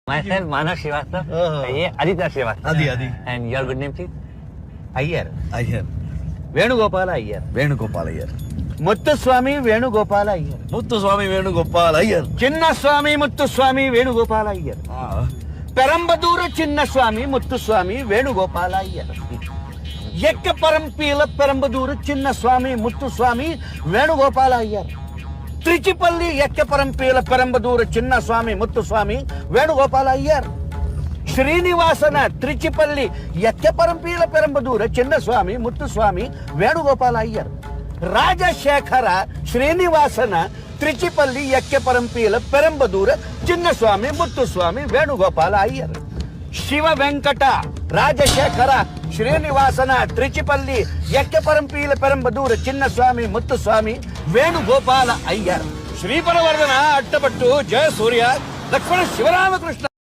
Myself, Manas Srivastava. Aditya Srivastava. Adi. And your good name, please? Iyer. Venugopala Iyer. Venugopal Iyer. Muthuswamy Venugopala Iyer. Muthuswamy Venugopal Iyer. Chinnaswamy Muthuswamy Venugopala Iyer. Perambadura Chinnaswamy Muthuswamy Venugopala Iyer. Yekka Parampila Perambadura Chinnaswamy Muthuswamy Venugopala Iyer. Trichipalli Yekka Parampila Perambadura Chinnaswamy Muthuswamy Venugopala Iyer. ಶ್ರೀನಿವಾಸನ ತ್ರಿಚಿಪಲ್ಲಿ ಯಕ್ಕಪರಂಪೀಲ ಪೆರಂಬದೂರ ಚಿನ್ನಸ್ವಾಮಿ ಮುತ್ತುಸ್ವಾಮಿ ವೇಣುಗೋಪಾಲ ಅಯ್ಯರ್. ರಾಜಶೇಖರ ಶ್ರೀನಿವಾಸನ ತ್ರಿಚಿಪಲ್ಲಿ ಯಕ್ಕಪರಂಪೀಲ ಪೆರಂಬದೂರ ಚಿನ್ನಸ್ವಾಮಿ ಮುತ್ತುಸ್ವಾಮಿ ವೇಣುಗೋಪಾಲ ಅಯ್ಯರ್. ಶಿವ ವೆಂಕಟ ರಾಜಶೇಖರ ಶ್ರೀನಿವಾಸನ ತ್ರಿಚಿಪಲ್ಲಿ ಯಕ್ಕಪರಂಪೀಲ ಪೆರಂಬದೂರ ಚಿನ್ನಸ್ವಾಮಿ ಮುತ್ತುಸ್ವಾಮಿ ವೇಣುಗೋಪಾಲ ಅಯ್ಯರ್. ಶ್ರೀಪರವರ್ಧನ ಅಟ್ಟಪಟ್ಟು ಜಯ ಸೂರ್ಯ ಲಕ್ಷ್ಮಣ ಶಿವರಾಮಕೃಷ್ಣ.